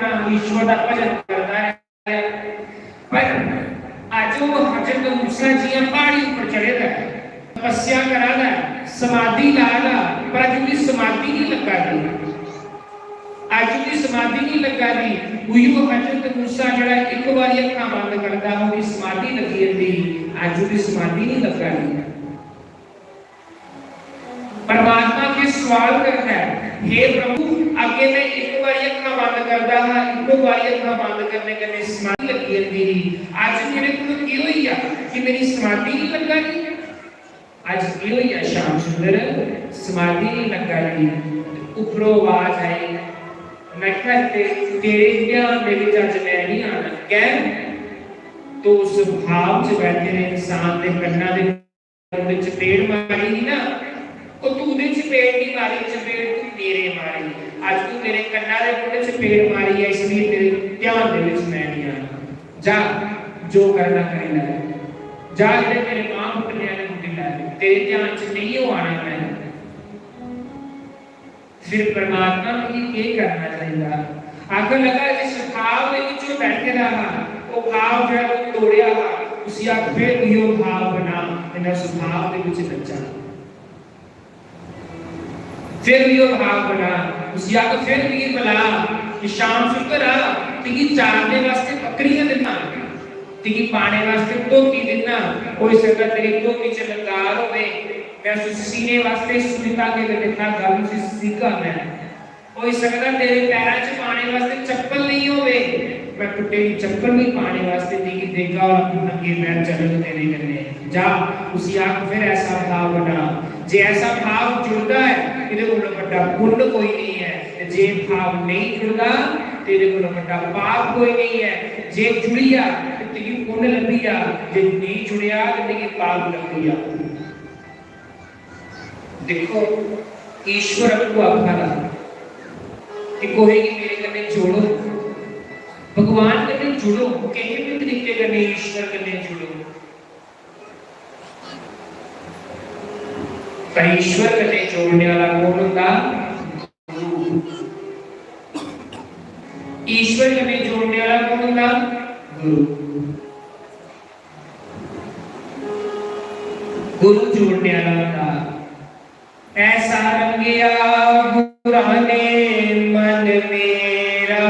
अपना ईश्वर का भजन करता है। पर आज वो हजरत मूसा जी पहाड़ी ऊपर चढ़े था, तपस्या करा था, समाधि ला ला, पर अज भी समाधि नहीं लगा दी, अज भी समाधि नहीं लगा दी। वही वो हजरत मूसा जड़ा एक बार अखां बंद करता वो समाधि लगी रहती, अज भी समाधि नहीं लगा दी। परमात्मा के सवाल करना है, हे प्रभु अगे मैं एक बार अखां बंद करदा हां, एक बार अखां बंद करने के समाधि लगी रहती, आज मेरे को की होई आ कि मेरी समाधि नहीं लगा दी, आज की होई आ श्याम सुंदर समाधि नहीं लगा दी। ऊपरों आवाज आई, मैं कहते तेरे ध्यान दे विच अज मैं नहीं आना, कह तो उस भाव च बैठे ने इंसान दे कन्ना दे चपेड़ मारी नी ना, तो तू दे चपेड़ नहीं मारी, चपेड़ तू मेरे मारी, आज तू मेरे कन्ना दे मुंडे चपेड़ मारी है, इसलिए तेरे ध्यान दे विच मैं नहीं आना, जा जो करना करे ले, जा जेडे तेरे मां पुटने वाले मुंडे ले, तेरे ध्यान च नहीं हो आना मैं। फिर परमात्मा को ये करना चाहिए, आखिर लगा जिस भाव में जो बैठे रहा वो भाव जो है वो तोड़िया उसी आख फिर यो भाव बना इना स्वभाव के विच नचा, फिर यो भाव बना उसी आख फिर भी भला कि शाम सुकर आ तिगी चारने वास्ते बकरियां देना, तिगी पाने वास्ते टोकी देना, कोई सकता तेरी टोकी च लंगार होवे, मैं सीने वास्ते सुनिता के देखना गाली से सीखा मैं, कोई सकता तेरे पैरों च पाने वास्ते चप्पल नहीं होवे, मैं टूटे की चप्पल भी पाने वास्ते नहीं देगा और अपने नंगे पैर चल तेरे करने, जा उसी आंख फिर ऐसा भाव बना, जे ऐसा भाव जुड़ता है तेरे को बड़ा पुण्य कोई नहीं है, जे भाव नहीं जुड़ता तेरे को बड़ा पाप कोई नहीं है, जे जुड़िया तेरी पुण्य लभिया, जे नहीं जुड़िया तेरी पाप लभिया। देखो ईश्वर आपको आखा कि कोई मेरे कने जोड़ो, भगवान कने जुड़ो, कहीं भी तरीके कने ईश्वर कने जुड़ो, पर ईश्वर कने जोड़ने वाला कौन होता? ईश्वर कने जोड़ने वाला कौन होता? गुरु। गुरु जोड़ने वाला होता। ऐसा रंगिया पुराने मन मेरा,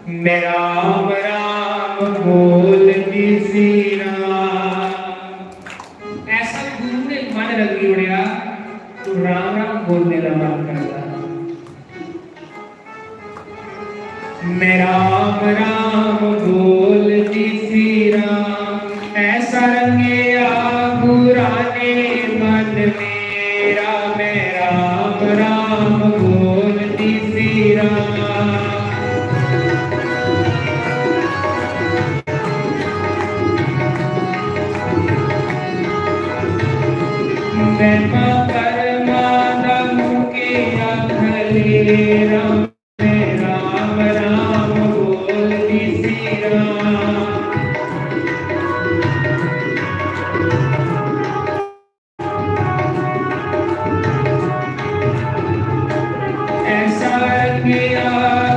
मैं राम राम बोलती सी राम, ऐसा गुरु ने मन रंगी उड़िया तो राम राम बोलने का मन करता, मैं राम राम बोलती सी राम, ऐसा रंगिया पुराने मन मेरा, मैं राम राम बोलती सी राम, मैं परमा दम के अखले राम, मैं राम राम बोलती सी राम,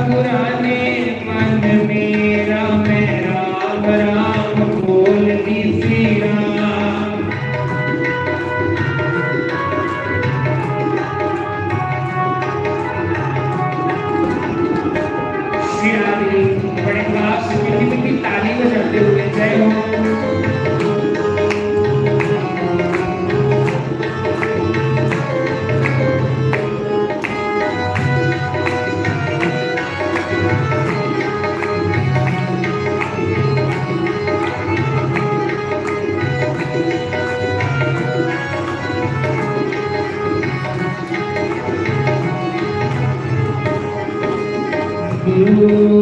पुराने मन मेरा, मैं राम राम बोलती सी राम, बड़े भाव से मीठी ताली बजाते हुए जय हो।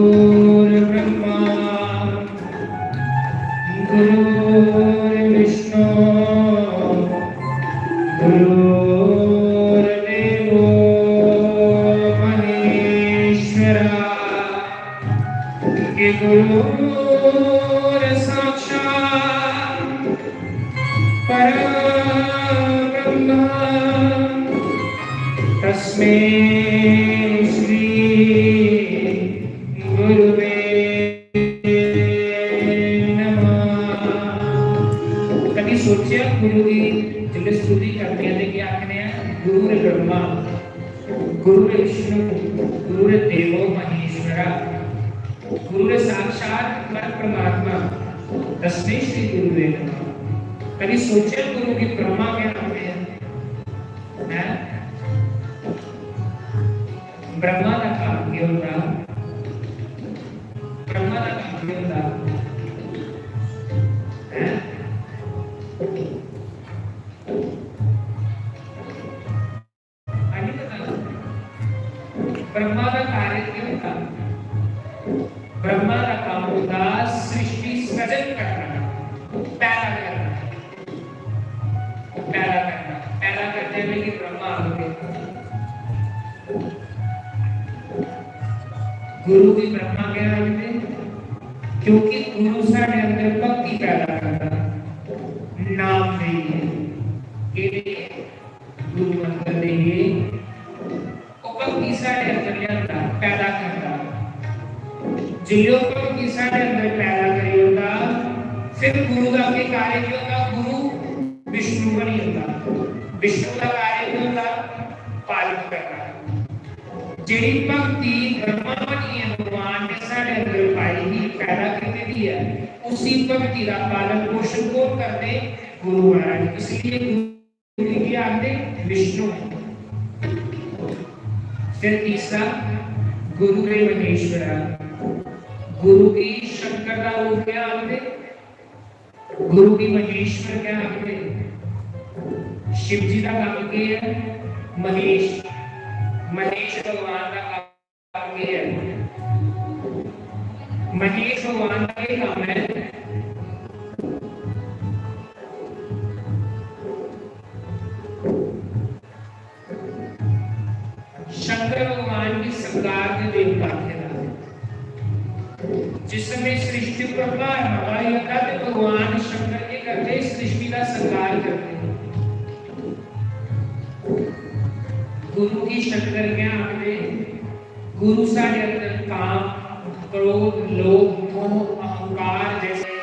गुरुर्ब्रह्मा गुरुर्विष्णु गुरुर्देवो महेश्वरा, कि गुरुर् साक्षात् परब्रह्म, तस्मै श्री विष्णु गुरुर्देवो महेश्वरा, गुरु साक्षात परमात्मा, तस्मै श्री गुरुवे नमः। कभी सोचे गुरु की ब्रह्मा क्या नाते हैं? ब्रह्मा का काम क्या होता? ब्रह्मा का काम क्या होता है? ब्रह्मा का कार्य क्या होता? ब्रह्मा का काम होता सृष्टि सृजन करना, पैदा करना, पैदा करना, पैदा करते हैं कि ब्रह्मा आ गए। गुरु की ब्रह्मा क्या होते? क्योंकि गुरु साढ़े अंदर भक्ति पैदा करता, नाम नहीं है के लिए गुरु अंदर देंगे, भक्ति साढ़े अंदर लिया पैदा करता, जिलो भक्ति साढ़े अंदर पैदा करी होता, फिर गुरु का के कार्य क्यों होता? गुरु विष्णु का नहीं होता, विष्णु का कार्य क्यों होता? पालन करना। जिड़ी भक्ति ब्रह्मा बनी है, भगवान ने साढ़े अंदर पाई ही पैदा करके दी है, उसी भक्ति का पालन पोषण कौन करते? गुरु महाराज। इसलिए गुरु की आते विष्णु। फिर तीसरा गुरुदेव महेश्वरा, गुरु की शंकर का रूप क्या आते? गुरु की महेश्वर क्या आते? शिव जी का काम क्या है? महेश, महेश भगवान का काम क्या है? महेश भगवान का क्या काम है? शंकर भगवान की संगार के देवता थे। जिस समय सृष्टि प्रकार हवा यथा तो भगवान शंकर के करते सृष्टि का संगार करते। गुरु की शंकर क्या आते? गुरु साढ़े अंदर काम, क्रोध, लोभ, मोह, अहंकार जैसे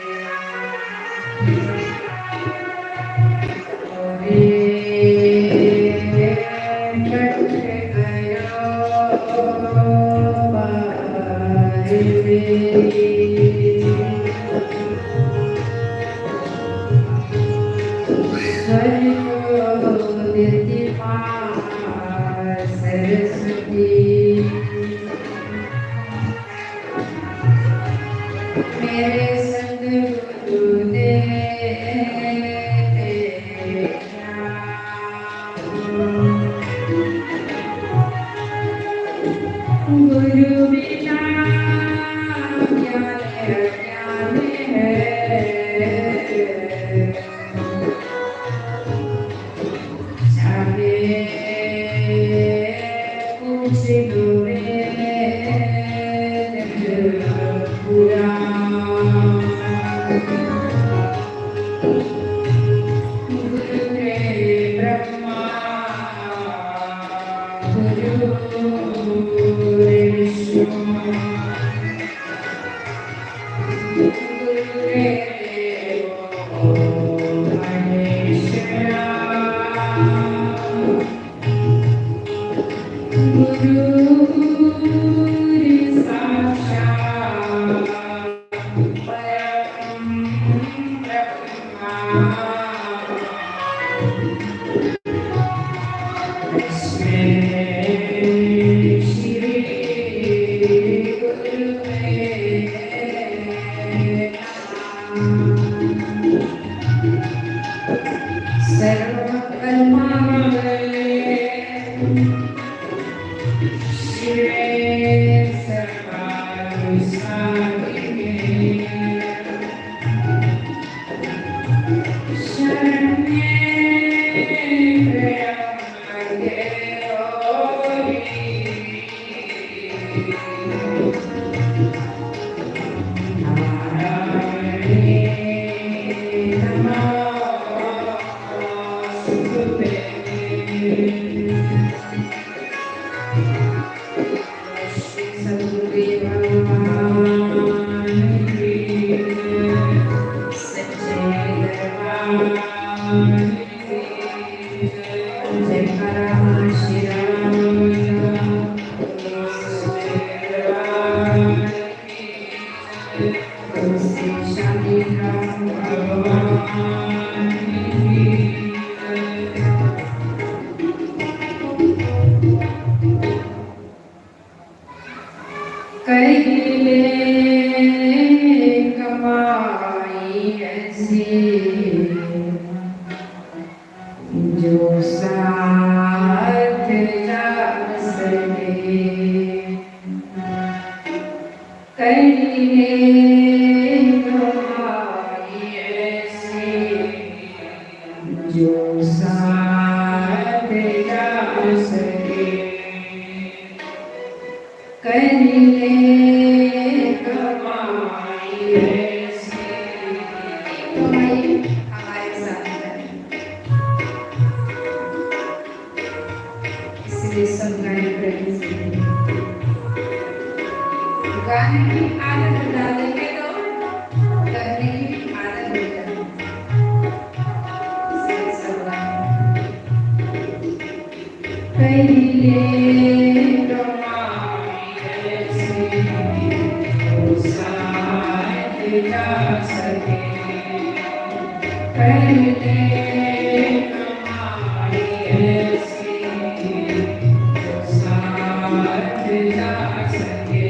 जय हर श्री राम। कहिले कमाई ऐसी जो साथ जा सके, कहिले कमाई ऐसी जो साथ जा सके, कहिले कमाई ऐसी। कमाई हमारे साथ है, इसलिए सब गाने करने से गाने की आदत डालेंगे तो करने की आदत हो जाएगी। इसलिए सब गाने कहिले जा सके, कहिले कमाई ऐसी जो साथ जा सके।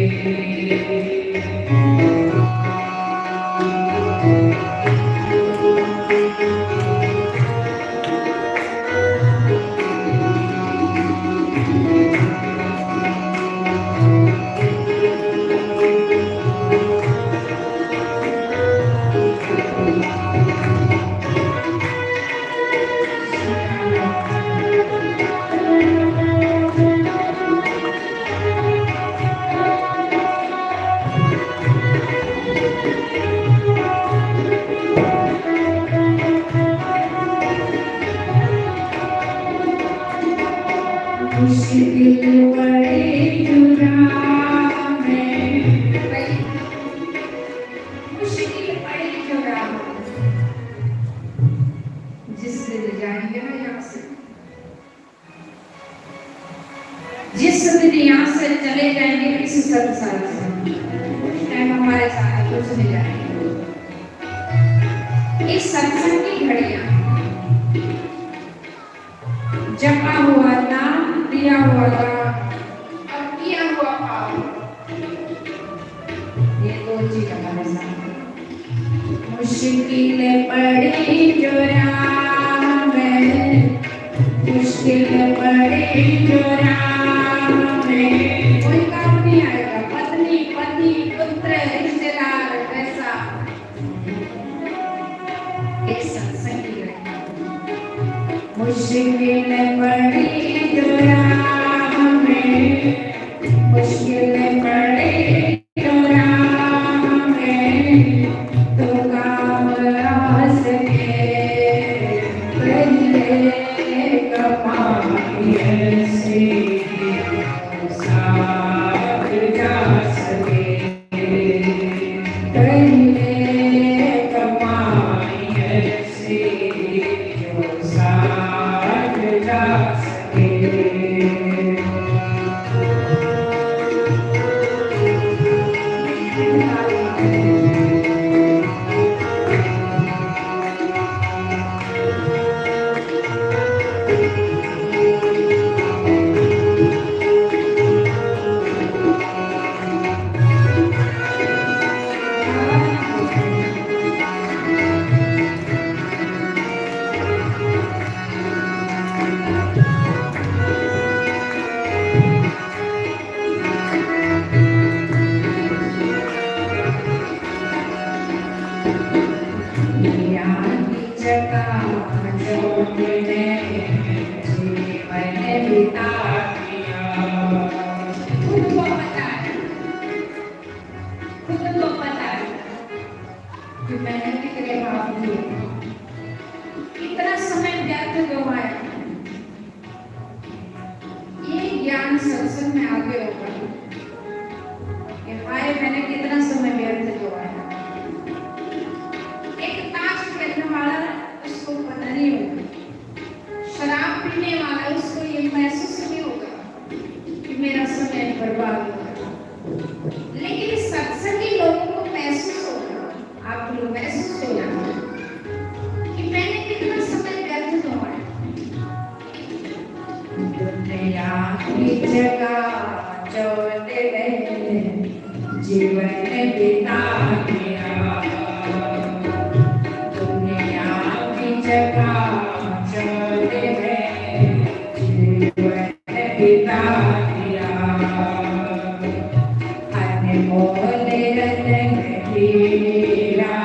मुश्किल पड़ी जो राह में, मुश्किल पड़ी जो राह, जिस दिन जाएंगे ना यहाँ से, जिस दिन यहाँ से चले जाएंगे इस संसार से, उस टाइम हमारे साथ कुछ नहीं जाएंगे। इस सत्संग की घड़ियां जपा हुआ नाम, दिया हुआ और किया हुआ पाप, ये दो चीज हमारे साथ। मुश्किल पड़ी जो राह में, मुश्किल पड़ी जो राह में, कोई काम नहीं आएगा, पत्नी पति पुत्र रिश्तेदार ऐसा एक सत्संग की घड़ियां। मुश्किल पड़ी जो राह में, मुश्किल पड़ी जो राह में, तो काम आ सके, कहिले कमाई ऐसी साथ जा सके, कहिले कमाई ऐसी जो साथ जा सके। कितना समय व्यर्थ गवाया, ये ज्ञान सत्संग में आगे होगा कि हाय मैंने कितना समय व्यर्थ गवाया। एक ताश खेलने वाला उसको पता नहीं होगा, शराब पीने वाला उसको ये महसूस नहीं होगा कि मेरा समय बर्बाद होगा, लेकिन सत्संगी लोगों को महसूस होगा, आप लोग महसूस होगा कि मैंने कितना समय व्यर्थ गवाया। दुनिया की जगह चौथे जीवन बिता दिया दुनिया की जगह चले गए जीवन बिता दिया अनमोल रतन हीरा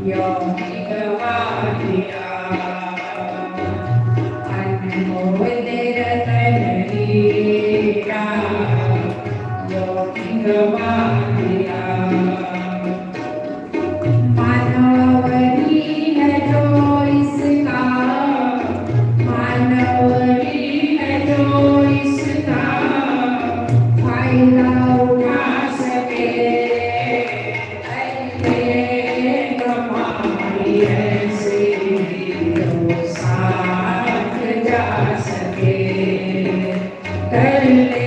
यूं ही गवा दिया अनमोल रतन हीरा यूं ही गवा दिया मानवरी है जो इसका मानवरी है जो इसका फायदा उठा सके ऐसे कमाई ऐसे तो साथ जा सके कर ले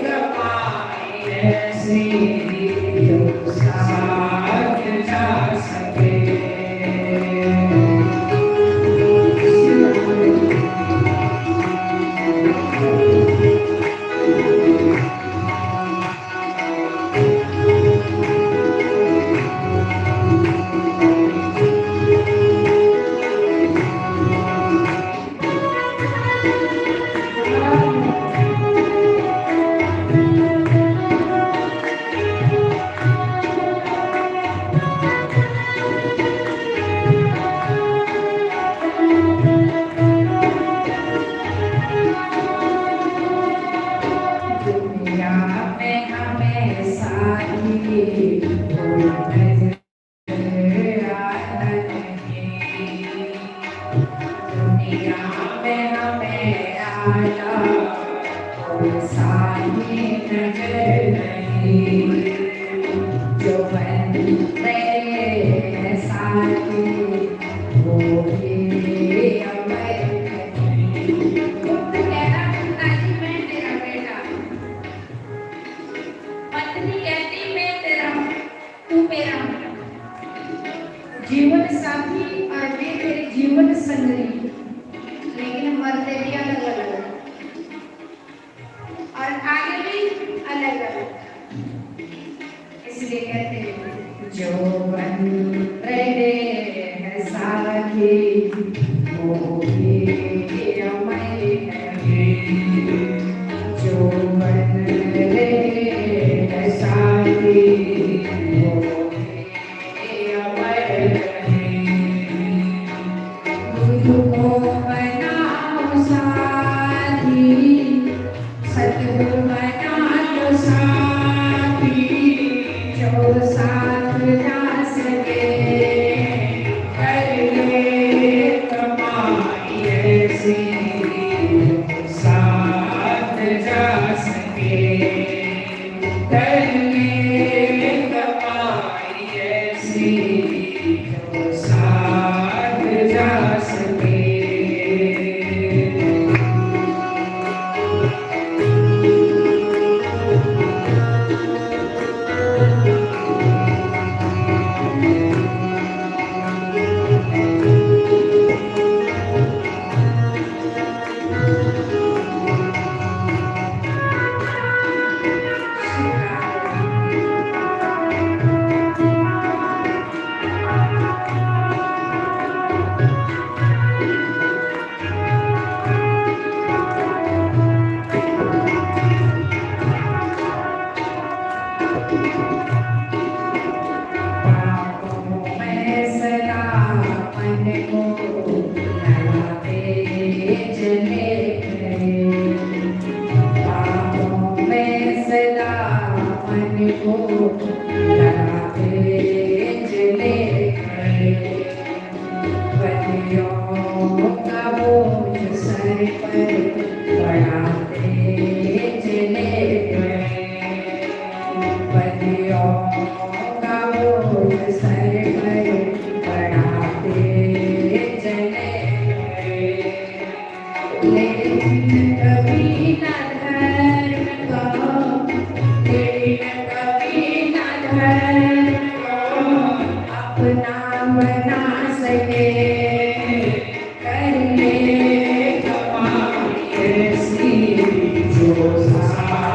कमाई ऐसे तो साथ जा सके दुनिया में हमें साथी कोई नजर आता नहीं दुनिया में हमें आया कोई साथी नजर नहीं जो बन रहे हैं साथी वो भी अमर नहीं खुद कहना पिताजी मैं तेरा बेटा पत्नी कहती मैं तेरा तू मेरा जीवन साथी और मैं तेरे जीवन संगी लेकिन मरते भी अलग अलग और आगे भी अलग अलग इसलिए कहते हैं जो बन रहे हैं साथी वो भी अमर है जो बन रहे हैं साथी वो भी अमर है गुरु को बनाओ साथी सतगुरु बना लो साथी जो साथ जा सके कर ले कमाई ऐसी साथ जा सके कर ले कमाई ऐसी जो साथ जा सके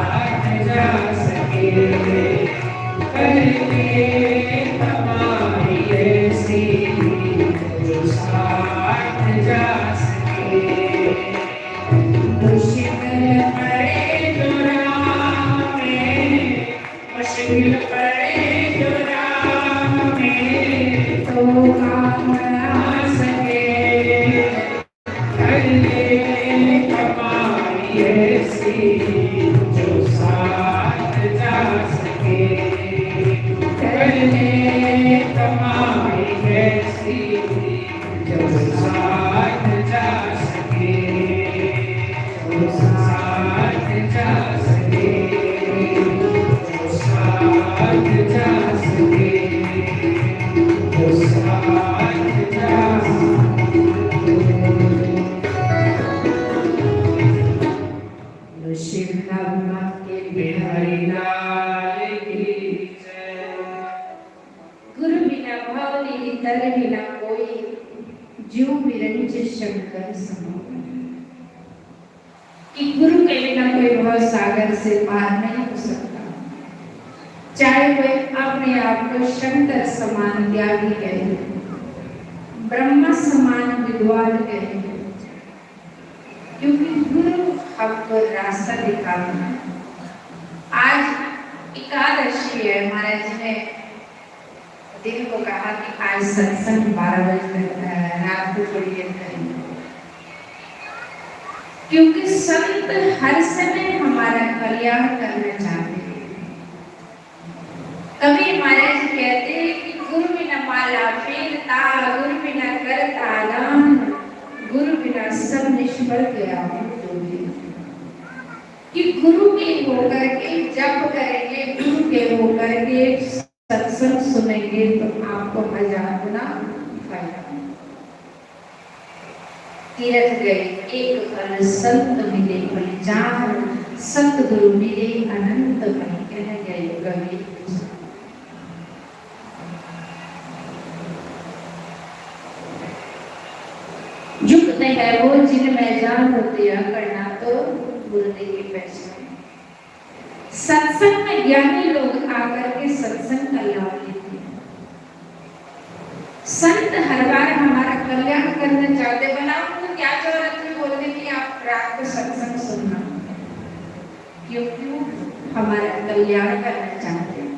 साथ जा सके मुश्किल पड़े जो राह में तो काम आ सके, कर ले कमाई ऐसी जो साथ जा सके, कर ले कमाई ऐसी जो साथ जा सके, जो साथ जा सके, जो साथ जा सके, जो साथ जा शिव नाम के बिहारी लाल की जय। गुरु बिना भावनी तर बिना कोई, ज्यों बिरंज शंकर समावन। कि गुरु के बिना कोई भव सागर से पार नहीं हो सकता, चाहे वे अपने आप को शंकर समान त्यागी कहे, ब्रह्मा समान विद्वान कहे, क्योंकि गुरु हमको रास्ता दिखाता है। आज एकादशी है, महाराज ने दिन को कहा कि आज सत्संग 12 बजे रात को पढ़िए करेंगे, क्योंकि संत हर समय हमारा कल्याण करना चाहते हैं। कभी महाराज कहते हैं कि गुरु बिना माला फेरता, गुरु बिना करता दान, गुरु बिना सब निष्फल गया हो। कि गुरु के होकर के जप करेंगे, गुरु के होकर के सत्संग सुनेंगे तो आपको 1000 गुना फायदा। तीर्थ गए एक फल संत मिले फल, संत गुरु मिले अनंत फल, कह गए कवि। झुकते हैं वो जिनमें जान होती है, करना तो गुरुदेव की पहचान। सत्संग में ज्ञानी लोग आकर के सत्संग का लाभ लेते हैं। संत हर बार हमारा कल्याण करना चाहते, बना उनको क्या जरूरत है बोलने की आप रात को सत्संग सुनना, क्योंकि हमारा कल्याण करना चाहते हैं।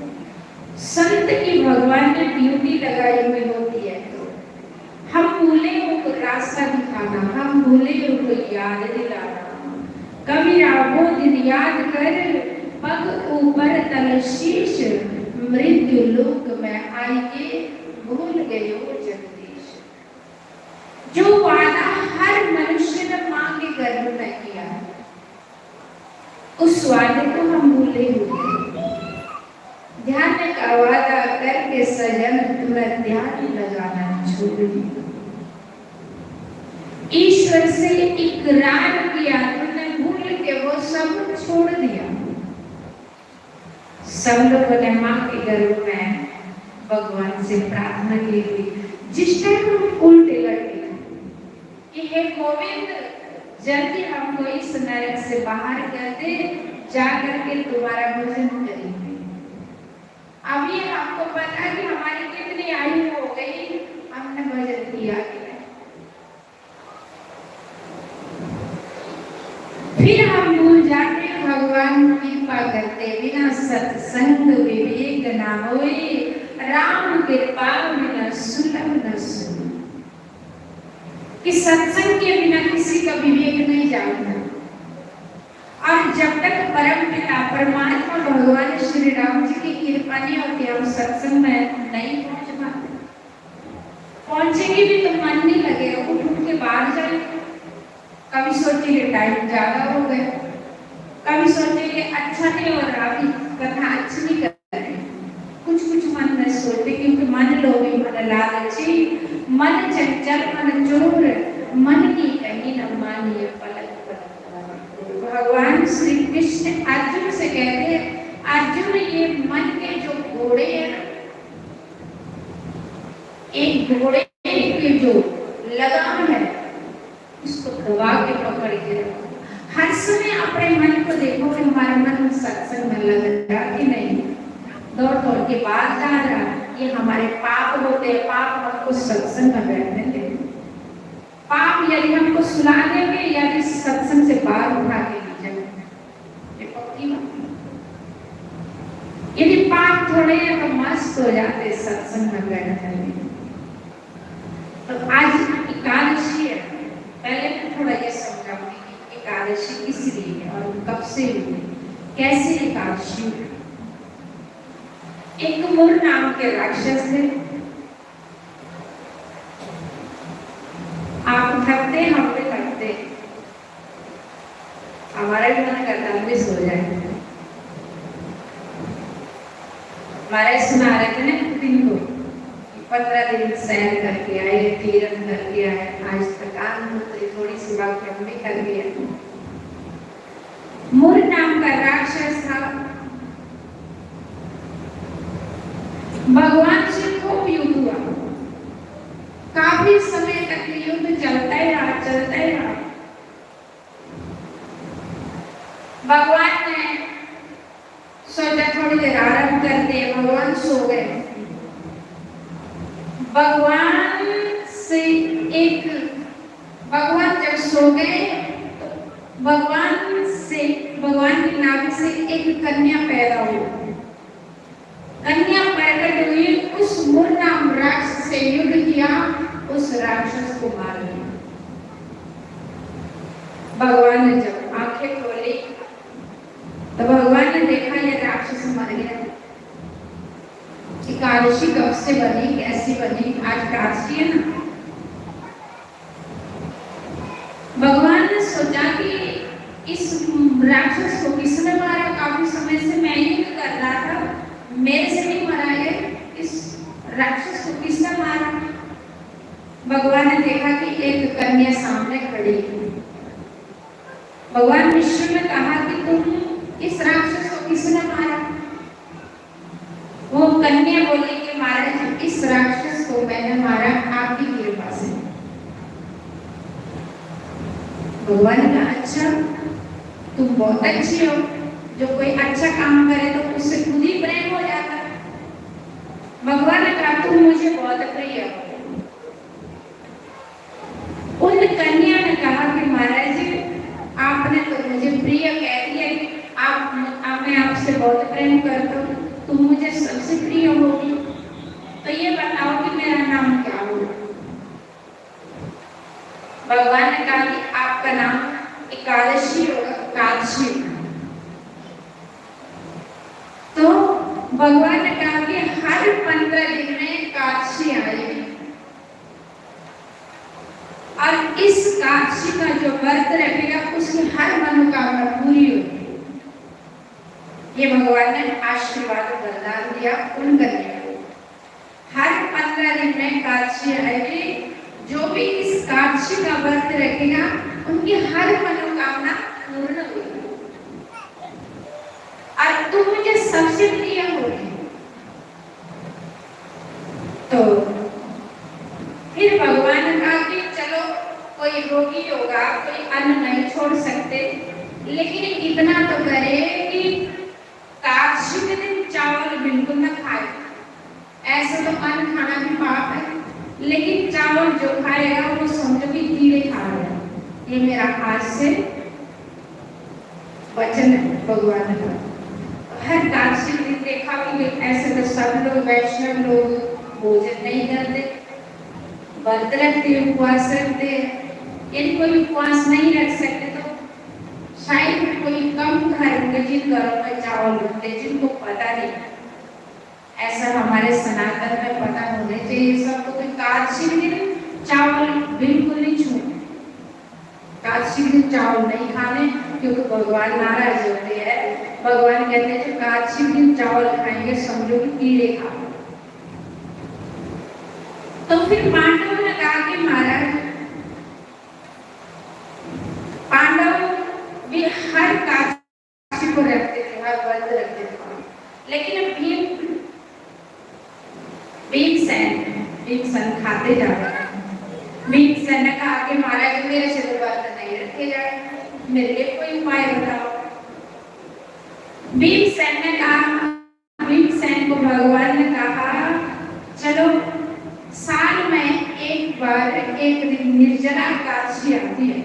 संत की भगवान ने ड्यूटी लगाई हुई होती है, तो हम भूले उनको रास्ता दिखाना, हम भूले उनको याद दिलाना। कबीरा वो दिन याद कर, पग ऊपर तल शीश, मृत्यु लोक में आई के भूल गयो जगदीश। जो वादा हर मनुष्य ने मां के गर्भ में किया, उस वादे को हम भूले हुए। ध्यान का वादा करके सजन तुम्हें ध्यान लगाना छोड़ दिया। ईश्वर से इकरार किया तुमने, भूल के वो सब छोड़ दिया। सब लोगों ने मां के गर्भ में भगवान से प्रार्थना की हुई। जिस टाइम हम उल्टे लगे कि हे गोविंद जल्दी हमको इस नरक से बाहर कर दे, जाकर के तुम्हारा भजन करेंगे। अभी आपको पता है कि हमारी कितनी आयु हो गई, हमने भजन किया कि नहीं। फिर हम भूल जाते भगवान कृपा करते, बिना सत्संग विवेक ना होए, राम कृपा बिना सुलभ न सुन। कि सत्संग के बिना किसी का विवेक नहीं जाता। और जब तक परम पिता परमात्मा भगवान श्री राम जी की कृपा नहीं होती, हम सत्संग में नहीं पहुंच पाते। पहुंचेंगे भी तो मन नहीं लगेगा, उठ के बाहर जाएंगे। कभी सोचेंगे टाइम ज्यादा हो गया, कभी सोचेंगे अच्छा नहीं हो रहा, अभी कथा अच्छी नहीं कर रहे। कुछ मन में सोचते, क्योंकि मन लोभी मन लालची, मन चंचल मन चोर, मन की कहीं न मानिए पलक पलक। भगवान श्री कृष्ण अर्जुन से कहते हैं, अर्जुन ये मन के जो घोड़े हैं, एक घोड़े की जो लगाम है उसको दबा के पकड़ के रखो। हर समय अपने मन को देखो कि हमारा मन सत्संग में लग रहा कि नहीं, दौड़ दौड़ के बात जा रहा। ये हमारे पाप होते हैं, पाप हमको सत्संग में बैठने देंगे। पाप यदि हमको सुला देंगे, यदि सत्संग से बाहर उठा के ले जाएंगे, ये पक्की बात। यदि पाप थोड़े हैं तो मस्त हो जाते सत्संग में बैठने में। तो आज एकादशी है, पहले मैं थोड़ा ये समझाऊंगी कि एकादशी किस लिए है और कब से हुई, कैसे एकादशी हुई। एक मुर नाम के राक्षस थे। आप थकते, हम भी थकते, हमारा भी मन करता हम भी सो जाए। हमारे सुना रहे थे ना दिन को 15 दिन सैर करके आए, तीर्थ करके आए, आज थकान होती थोड़ी सी बात हम भी कर दिया। मुर नाम का राक्षस था, भगवान से खूब युद्ध हुआ, काफी समय तक युद्ध चलता ही रहा। भगवान ने सोचा थोड़ी देर आराम करते, भगवान सो गए। भगवान जब सो गए तो भगवान की नाभि से एक कन्या पैदा हुई। कन्या प्रकट हुई, उस मुर नाम राक्षस से युद्ध किया, उस राक्षस को मार दिया। भगवान ने जब आंखें खोली तो भगवान ने देखा ये राक्षस मर गया। एकादशी कब से बनी, कैसी बनी? आज एकादशी है ना। भगवान ने सोचा कि इस राक्षस को किसने मारा? काफी समय से मैं युद्ध कर रहा था, मेरे से नहीं मरा है, इस राक्षस को किसने मारा? भगवान ने देखा कि एक कन्या सामने खड़ी है। भगवान विष्णु ने कहा कि तुम इस राक्षस को किसने मारा? वो कन्या बोली कि महाराज इस राक्षस को मैंने मारा आपकी कृपा से। भगवान ने कहा अच्छा, तुम बहुत अच्छी हो, जो कोई अच्छा काम करे तो उससे खुद ही प्रेम हो जाता है। भगवान ने कहा तुम मुझे बहुत प्रिय हो। उन कन्या ने कहा कि महाराज जी आपने तो मुझे प्रिय कह दिया, मैं आपसे बहुत प्रेम करता हूँ, तुम मुझे सबसे प्रिय होगी, तो ये बताओ कि मेरा नाम क्या होगा? भगवान ने कहा कि आपका नाम एकादशी होगा, एकादशी। तो भगवान ने कहा कि हर 15 दिन में एकादशी आएगी और इस एकादशी का जो व्रत रखेगा उसकी हर मनोकामना पूरी होगी। ये भगवान ने आशीर्वाद वरदान दिया उन कन्या को। हर 15 दिन में एकादशी आएगी, जो भी इस एकादशी का व्रत रखेगा उनकी हर मनोकामना पूर्ण होगी और तुम मुझे सबसे प्रिय होगी। तो फिर भगवान ने कहा कि चलो कोई रोगी होगा, कोई अन्न नहीं छोड़ सकते, लेकिन इतना तो करे कि एकादशी के दिन चावल बिल्कुल न खाए। ऐसे तो अन्न खाना भी पाप है, लेकिन चावल जो खाएगा वो समझो कि कीड़े खा रहे हैं। ये मेरा हाथ से वचन है भगवान का। हर एकादशी के दिन देखा कि ऐसे तो सब लोग वैष्णव लोग भोजन नहीं करते, व्रत रखते, उपवास रखते हैं। यदि कोई उपवास नहीं रख सकते तो शायद कोई कम घर होंगे जिन घरों में चावल रखते, जिनको पता नहीं। ऐसा हमारे सनातन में पता होने चाहिए सबको कि एकादशी के दिन चावल बिल्कुल नहीं छूने, एकादशी के दिन चावल नहीं खाने, क्योंकि भगवान नाराज होते हैं। भगवान कहते हैं जो एकादशी के दिन चावल खाएंगे समझो कि कीड़े खा। तो फिर पांडवों ने कहा कि महाराज पांडव भी हर एकादशी को रखते थे, हर व्रत रखते थे, लेकिन भीमसेन खाते जा रहे हैं। भीमसेन ने कहा कि महाराज मेरे से तो व्रत नहीं रखे जाए, मेरे लिए कोई उपाय बताओ। भीमसेन को भगवान ने कहा चलो साल में एक बार एक दिन निर्जला एकादशी आती है,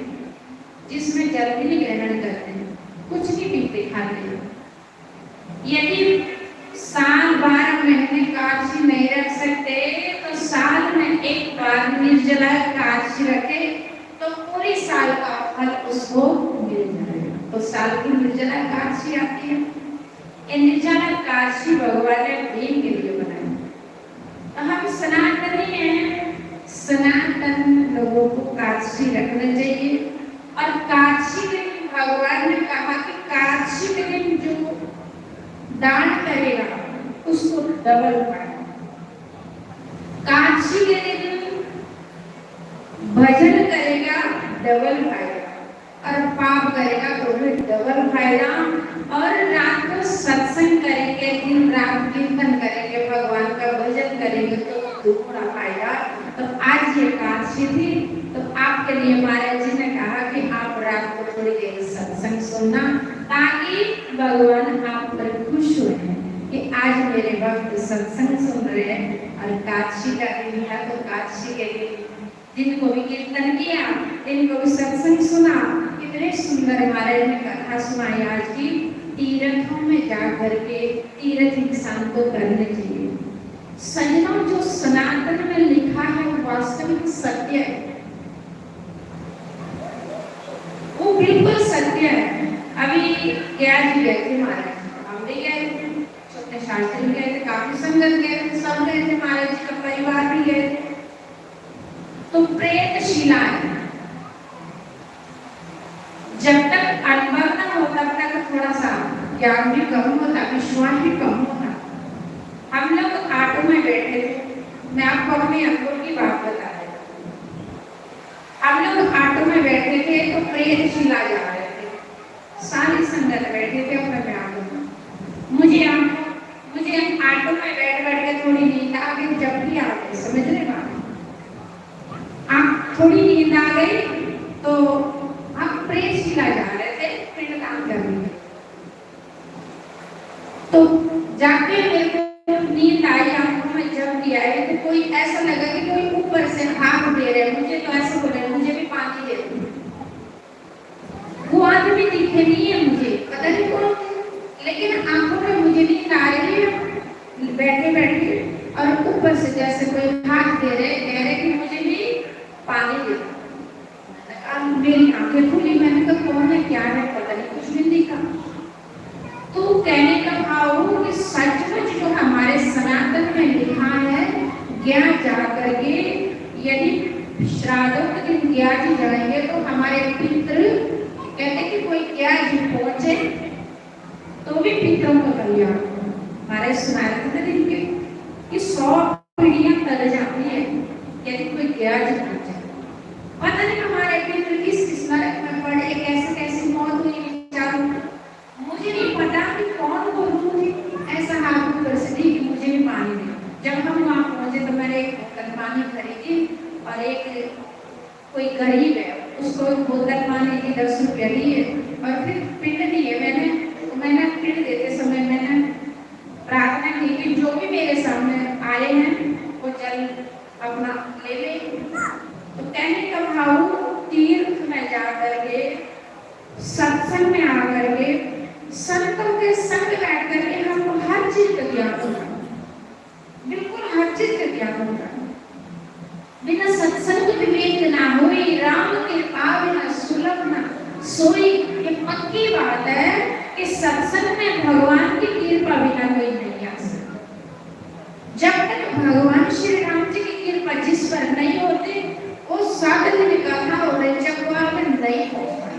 जिसमें जल भी ग्रहण करते हैं, कुछ भी पीते खाते हैं। यदि 12 महीने काशी नहीं रख सकते तो साल में एक बार निर्जला काशी रखे तो पूरी साल का फल उसको मिल जाएगा। तो साल की निर्जला काशी आती है। ये निर्जला काशी भगवान ने प्रेम के लिए बनाई। तो हम सनातनी हैं, सनातन लोगों को काशी रखना चाहिए। और काशी के दिन भगवान ने कहा कि काशी के दिन जो दान करेगा उसको डबल पाएगा। काशी के दिन भजन करेगा डबल पाएगा, और पाप करेगा तो भी डबल पाएगा। और रात को सत्संग करेंगे, दिन रात कीर्तन करेंगे, भगवान का भजन करेंगे तो दुगना पाएगा। तो आज ये काशी थी, तो आपके लिए महाराज जी ने कहा कि आप रात को थोड़ी देर सत्संग सुनना, ताकि भगवान आप पर खुश हुए कि आज मेरे भक्त सत्संग सुन रहे हैं। और काशी का दिन है तो काशी के जिनको भी कीर्तन किया, इनको भी सत्संग सुना, इतने सुंदर महाराज ने कथा सुनाई आज की। तीर्थों में जाकर के तीर्थ इंसान को करने चाहिए। सज्जनों, जो सनातन में लिखा है वो वास्तविक सत्य है, वो बिल्कुल सत्य है। अभी क्या जी गए थे महाराज, हम भी गए थे, छोटे शास्त्री गए थे, काफी संगत गए थे, सब गए थे, महाराज जी का परिवार भी गए थे। तो प्रेत शिलाएं, जब तक अनुभव न हो तब तक थोड़ा सा ज्ञान भी कम होता, विश्वास भी कम होता। हम लोग ऑटो में बैठे थे, मैं आपको अपने अनुभव की बात बता रही हूँ। हम लोग ऑटो में बैठे थे तो प्रेत शिला जा रहे थे, सारी संगत बैठे थे अपने ऑटो में। मुझे ऑटो में बैठ के थोड़ी नींद आ गई, जब भी आ गई, समझ रहे बात, आप थोड़ी नींद आ गई तो आप प्रेत शिला जा रहे थे पिंडदान करने। तो जाके मेरे को नींद आई, आंखों में जब भी आए तो कोई ऐसा लगा कि कोई ऊपर से हाथ दे रहे, मुझे तो ऐसे बोले मुझे भी पानी दे दो। वो आदमी दिखे नहीं है मुझे, पता नहीं कौन, लेकिन आंखों में मुझे नींद आ रही है बैठे बैठे, और ऊपर से जैसे कोई हाथ दे रहे, कह रहे कि मुझे भी पानी दे दो। मेरी आंखें खुली, मैंने कहा कौन है, क्या है, पता नहीं, कुछ नहीं दिखा। तो कहने का भाव कि सचमुच जो हमारे सनातन में लिखा है, ज्ञान जा करके यदि श्राद्धों के दिन ज्ञान जी जाएंगे तो हमारे पितृ कहते कि कोई ज्ञान जी पहुंचे तो भी पितरों का कल्याण। हमारे सनातन दिन के 100 पीढ़ियां टल जाती है यदि कोई ज्ञान जी पहुंचे। पता नहीं हमारे पितृ किस नरक में पड़े, कैसे कैसे मौत हुई बेचारों, मुझे नहीं पता कि कौन बोलूं थी ऐसा हाथ ऊपर से दी कि मुझे भी पानी दे। जब हम वहाँ पहुंचे तो मैंने एक बोतल पानी खरीदी, और एक कोई गरीब है उसको बोतल पानी की 10 रुपया लिए, और फिर पिंड दिए। मैंने पिंड देते समय मैंने प्रार्थना की कि जो भी मेरे सामने आए हैं वो जल अपना ले ले। तो कहने का भाव, तीर्थ में जाकर के, सत्संग में आकर के, संतों के संग बैठ करके हमको हर चीज का ज्ञान होगा, बिल्कुल हर चीज का ज्ञान होगा। बिना सत्संग विवेक ना होई, राम के पाव न सुलभ न सोई। ये पक्की बात है कि सत्संग में भगवान की कृपा बिना कोई नहीं आ सकता। जब तक भगवान श्री राम जी की कृपा जिस पर नहीं होती, वो 7 दिन कथा हो रही जगवा में नहीं पहुंच पाए,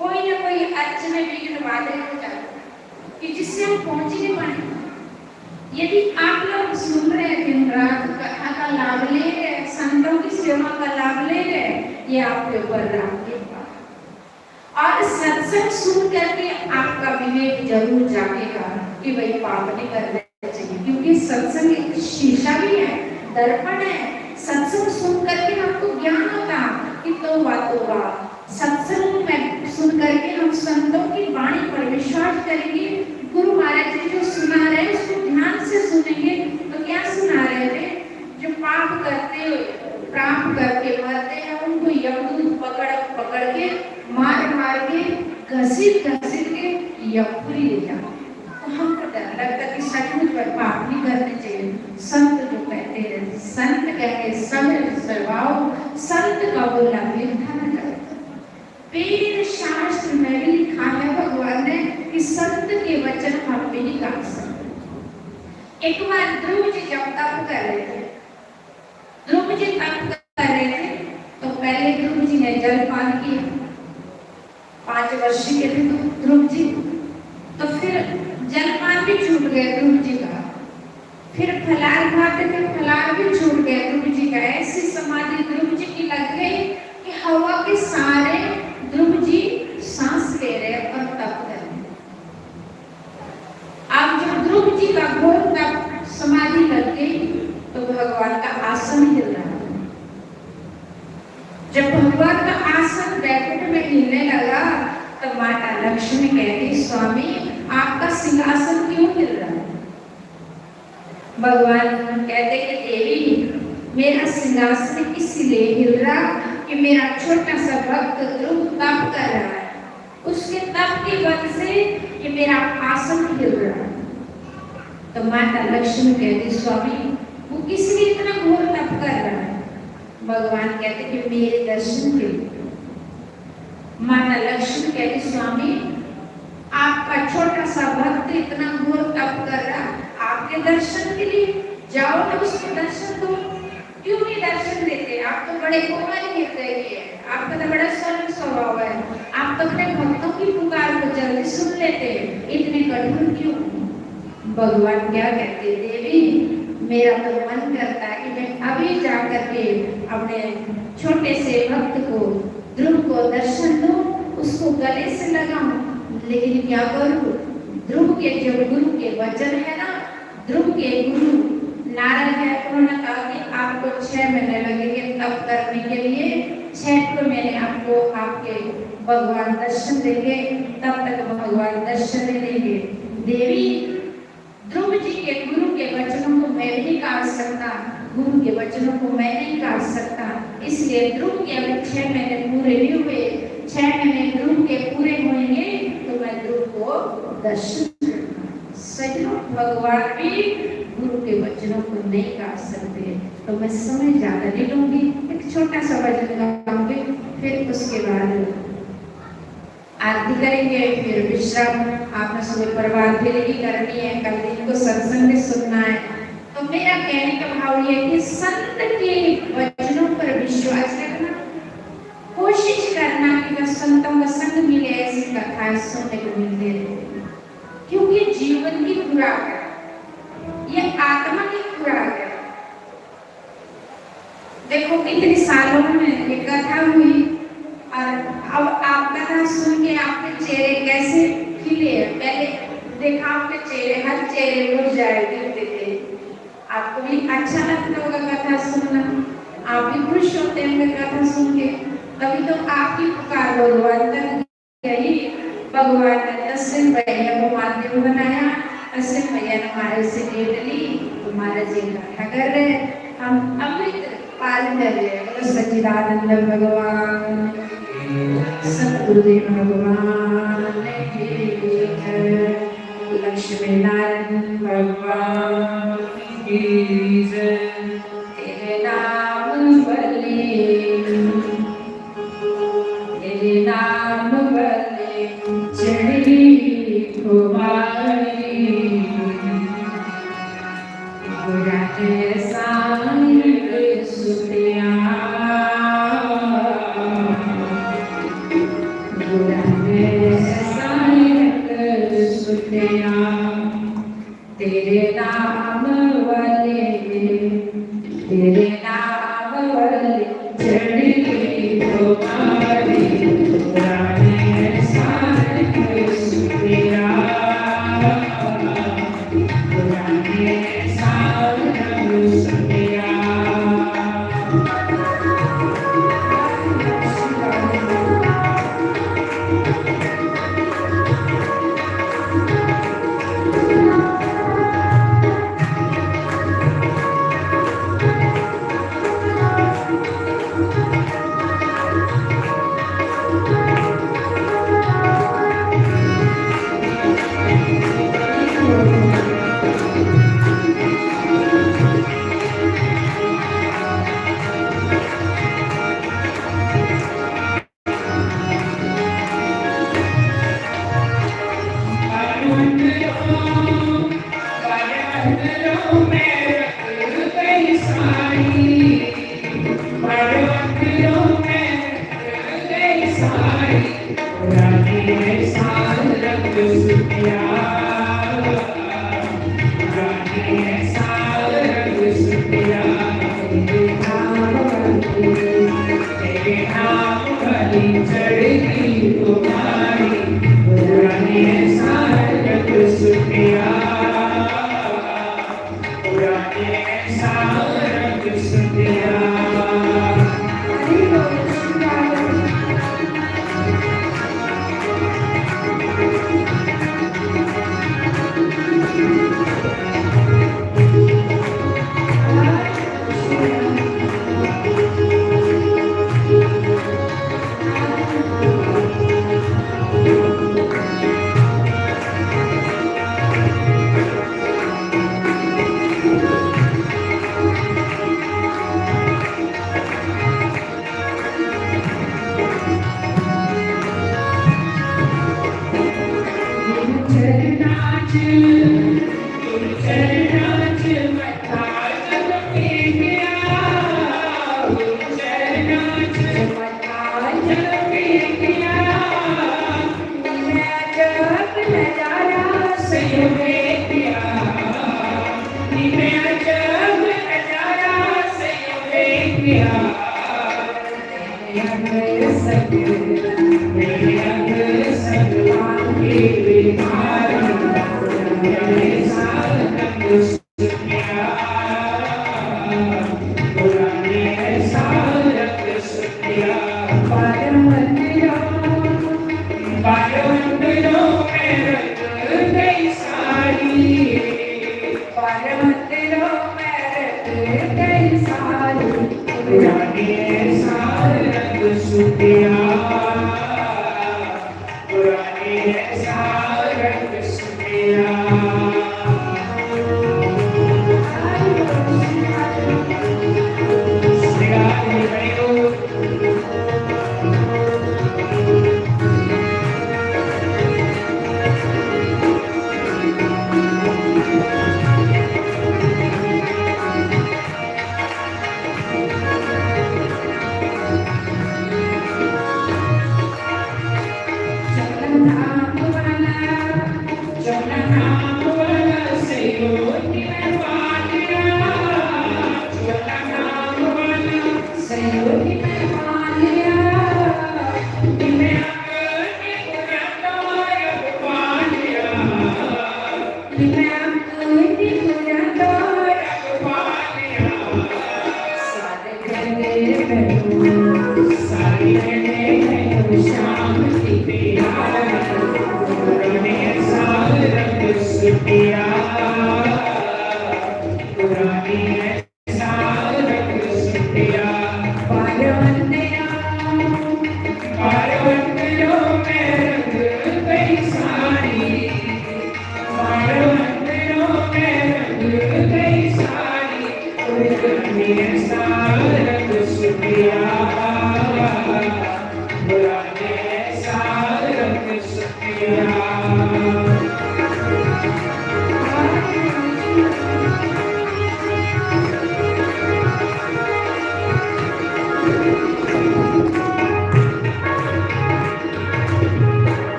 कोई ना कोई अर्च में विघ्न बाधे हो जाते कि जिससे हम पहुंच ही नहीं पाए। यदि आप लोग सुन रहे हैं, दिन रात कथा का लाभ ले रहे, संतों की सेवा का लाभ ले रहे, ये आपके ऊपर राम की कृपा। और सत्संग सुन करके आपका विवेक जरूर जागेगा कि भाई पाप नहीं करना चाहिए, क्योंकि सत्संग एक शीशा भी है, दर्पण है। सत्संग सुन करके हमको ज्ञान होता कि तौबा। सत्संग में सुन करके हम संतों की वाणी पर विश्वास करेंगे। गुरु महाराज जी जो सुना रहे उसको ध्यान से सुनेंगे। तो क्या सुना रहे थे, जो पाप करते करके मरते हैं उनको यमदूत पकड़ के मार के घसीट के यमपुरी ले जाते। तो हमको डर लगता कि सचमुच पर पाप नहीं करने चाहिए। संत जो कहते हैं, संत कहते समय स्वभाव, संत का बोला व्यर्थ न करे। वेद शास्त्र में भी लिखा है भगवान ने कि संत के वचन हम भी नहीं काट सकते। एक बार ध्रुव जी जब तप कर रहे थे, ध्रुव जी तप कर रहे थे, तो पहले ध्रुव जी ने जलपान किया, 5 वर्ष के थे ध्रुव जी, तो फिर जलपान भी छूट गया ध्रुव जी का। फिर फलाहार खाते थे, फलाहार भी छूट गया ध्रुव जी का। ऐसी समाधि ध्रुव जी की लग गई कि हवा के सारे ध्रुव जी सांस ले रहे और तप कर रहे। अब जब ध्रुव जी का घोर तप समाधि लग गई तो भगवान का आसन हिल रहा है। जब भगवान का आसन बैकुंठ में हिलने लगा तो माता लक्ष्मी कहती, स्वामी आपका सिंहासन क्यों हिल रहा है? भगवान कहते कि देवी, मेरा सिंहासन इसलिए हिल रहा कि मेरा छोटा सा भक्त ध्रुव तप कर रहा है, उसके तप की वजह से ये मेरा आसन हिल रहा है। तो माता लक्ष्मी कहती, स्वामी वो किस लिए इतना घोर तप कर रहा है? भगवान कहते कि मेरे दर्शन के लिए। माता लक्ष्मी कहती, स्वामी आपका छोटा सा भक्त इतना घोर तप कर रहा, आपके दर्शन के लिए जाओ तो उसके दर्शन दो। क्यों नहीं दर्शन देते? आप तो बड़े कोमल हृदय के हैं, आपका तो बड़ा सरल स्वभाव है, आप तो अपने भक्तों की पुकार को जल्दी सुन लेते हैं, इतने कठोर क्यों? भगवान क्या कहते, देवी मेरा तो मन करता है कि मैं अभी जाकर के अपने छोटे से भक्त को ध्रुव को दर्शन दूं, उसको गले से लगाऊं, लेकिन क्या करूं? ध्रुव के जो गुरु के वचन है ना, ध्रुव के गुरु नारद है, उन्होंने कहा कि आपको 6 महीने लगेंगे तप करने के लिए, 6 महीने आपको आपके भगवान दर्शन देंगे, तब तक भगवान दर्शन नहीं देंगे। देवी ध्रुव जी के गुरु के वचनों को मैं नहीं काट सकता, गुरु के वचनों को मैं नहीं काट सकता, इसलिए ध्रुव के अगर 6 महीने पूरे नहीं हुए, 6 महीने ध्रुव के पूरे होंगे तो मैं ध्रुव को दर्शन करूंगा। सजनों, भगवान भी गुरु के वचनों को नहीं काट सकते, तो मैं समय ज्यादा नहीं लूंगी, एक छोटा सा वचन गाऊंगी, फिर उसके बाद आरती करेंगे, फिर विश्राम। आपने सुबह प्रभात फेरी भी करनी है, कल दिन को सत्संग भी सुनना है। तो मेरा कहने का भाव ये है कि संत के वचनों पर विश्वास रखना, कोशिश करना कि बस संतों का संग मिले, ऐसी कथाएं सुनने को मिलती रहे, क्योंकि जीवन की खुराक है, ये आत्मा की खुराक है। देखो कितने सालों में ये कथा हुई और अब आप कथा सुन के आपके चेहरे कैसे खिले हैं। पहले देखा आपके चेहरे, हर चेहरे मुरझाए दिखते थे। आपको भी अच्छा लगता होगा कथा सुनना, आप भी खुश होते होंगे कथा सुन के, तभी तो आपकी पुकार भगवान तक गई। भगवान ने 10 दिन भैया को माध्यम बनाया, 10 दिन भैया ने हमारे से लेट ली, तुम्हारा जी कथा कर रहे, हम अमृत पान कर रहे हैं। सच्चिदानंद भगवान, सतगुरुदेव भगवान की जय, लक्ष्मी नारायण भगवान की जय। तेरे नाम बले, तेरे नाम बले चढ़ी कुमारी, बुरा है सांग सुतिया, बुरा है सांग सुतिया, तेरे नाम वाले, तेरे नाम वाले चढ़ी कुमारी, बुरा है सांग सुतिया, बुरा है सांग सुतिया। बदलों में रख गई सारी, बदलों में रख गई सारी, पुरानी है साल रंग सुतिया, पुरानी है साल रंग सुतिया, तेरे नाम वाली चढ़ी तुम्हारी, पुरानी है साल रंग सुतिया, पुरानी है साल रंग सुतिया।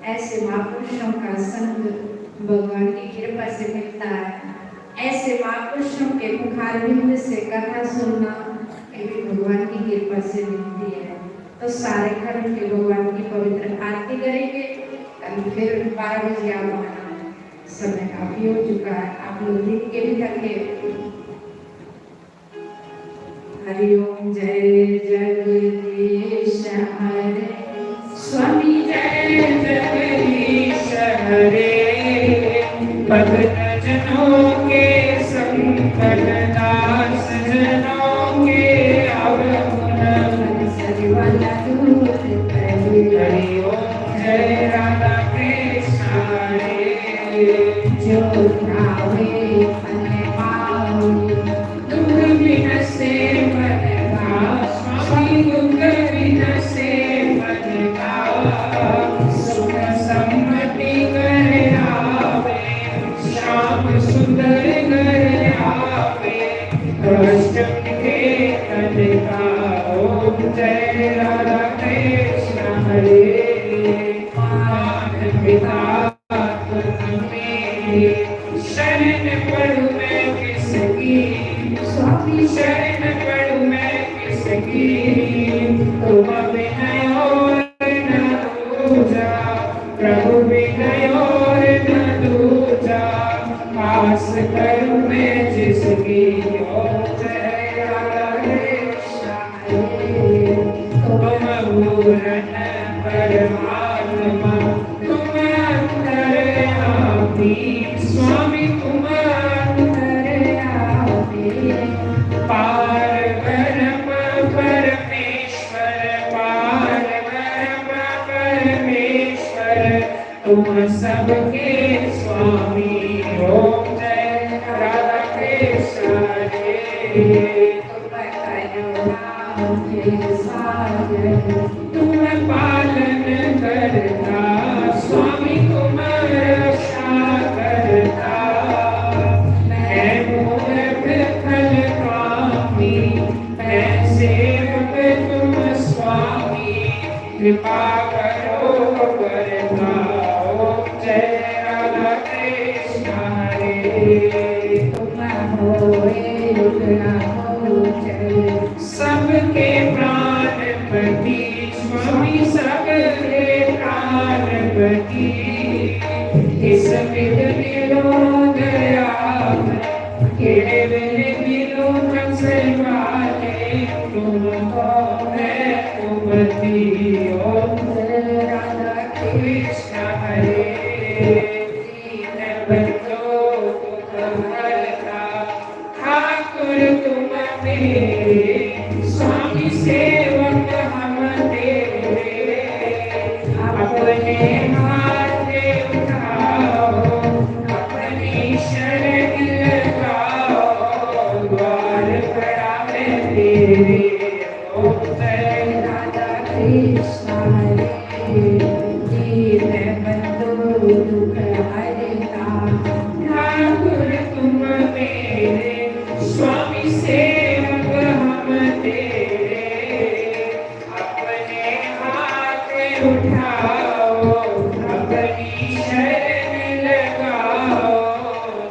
ऐसे महापुरुषों का संग भगवान की कृपा से मिलता है। ऐसे महापुरुषों के मुखारबिंद से कथा सुनना ये भी भगवान की कृपा से मिलती है। तो सारे कर्म के भगवान की पवित्र आरती करेंगे। कल फिर 12 बजे आप आना। समय काफी हो चुका है। आप लोग दिन के भी थके हरिओम जय जगदीश हरे स्वामी जय जगदीश हरे भक्त जनों के संकट नाश जनों के अवगुण सर्वला दूर करे हरि ओम जय राधा कृष्ण हरे जो ध्यावे फल पावे दुख विनसे मन का स्वामी दुख विनसे मन का सुख सम्मति करे आवे श्याम सुंदर घर आवे कष्ट के तन का ओम जय राधा कृष्ण हरे माता पिता शरण पढ़ू मैं किसकी स्वामी शरण पढ़ू मैं किसकी तुम विनय और न दूजा प्रभु विनय और न दूजा आस करूं मैं जिसकी ओम जय राधा कृष्ण हरे तुम पूर्ण परमात्मा तुम अंतर्यामी स्वामी तुम अंतर्यामी पार ब्रह्म परमेश्वर पार ब्रह्म परमेश्वर तुम सबके स्वामी ओम जय राधा कृष्ण हरे तुम पालन करता स्वामी तुम रक्षा करता मैं मूर्ख फल कामी मैं सेवक तुम स्वामी कृपा करो करता ओम जय राधा कृष्ण हरे तुम होए रुकना हो जय सबके प्राणपति स्वामी सबके प्राणपति इस विध मिलो गया केवल मिलो कंसवाले तुमको है कुमति ओम जय राधा कृष्ण हरे दीन बंधो दुख हरता ठाकुर तुम मेरे स्वामी सेवक हम तेरे अपने हाथ उठाओ अपनी शरण लगाओ द्वार पड़ा है तेरे ओम जय राधा कृष्ण हरे दीन बंधु दुख हरता ठाकुर तुम मेरे स्वामी सेवक हम तेरे अपने हाथ उठाओ अपनी शरण लगाओ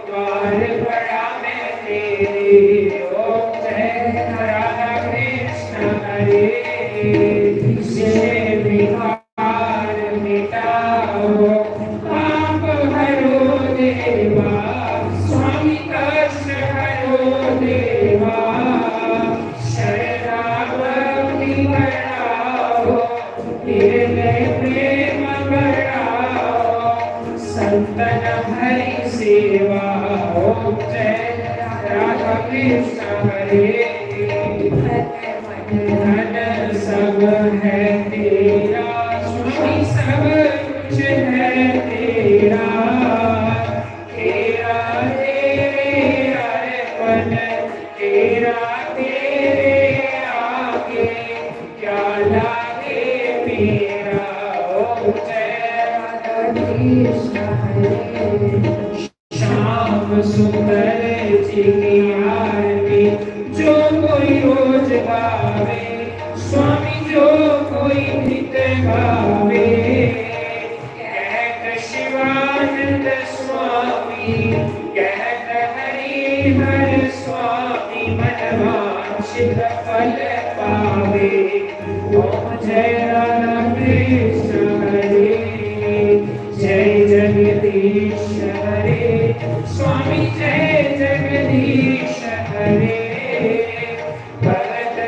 द्वार पड़ा मैं तेरे ओम जय राधा कृष्ण हरे जय विकार मिटाओ पाप हरो देवा स्वामी कष्ट हरो देवा शरणागति बढ़ाओ हृदय प्रेम बढ़ाओ संतन हरि सेवा ओम जय राधा कृष्ण हरे धन सब है तेरा स्वामी सब कुछ है तेरा तेरा तेरे अर्पण तेरा तेरे आगे क्या लागे मेरा ओम जय राधा कृष्ण हरे श्याम सुंदर जी की आरती जो कोई रोज गावे स्वामी जो कोई नित गावे कहत शिवानंद स्वामी कहत हरि हर स्वामी मनवांछित फल पावे ओम जय राधा कृष्ण हरे जय जगदीश हरे स्वामी जय जगदीश हरे भरत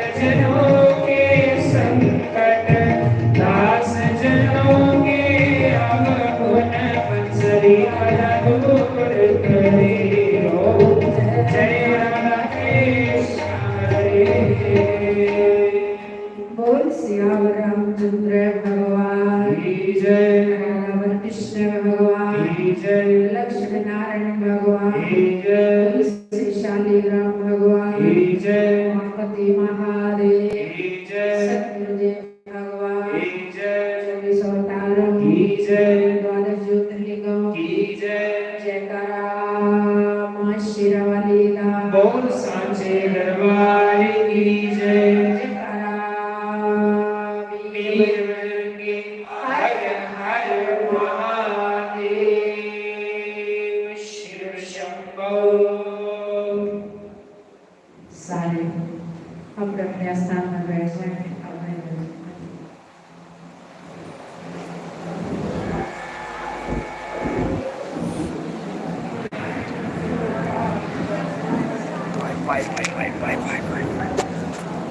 शालिग्राम भगवान की जय, गणपति महादेव की जय, सतगुरुदेव भगवान की जय, 24 अवतारों की जय, 12 ज्योतिर्लिंगों की जय। जयकारा मां शेरावाली दा बोल सांचे दरबार की जय। जयकारा वीर वीर बजरंगी हर हर महादेव शिव शंभो। सारे अपने अपने स्थान पर बैठ जाएं। Bye.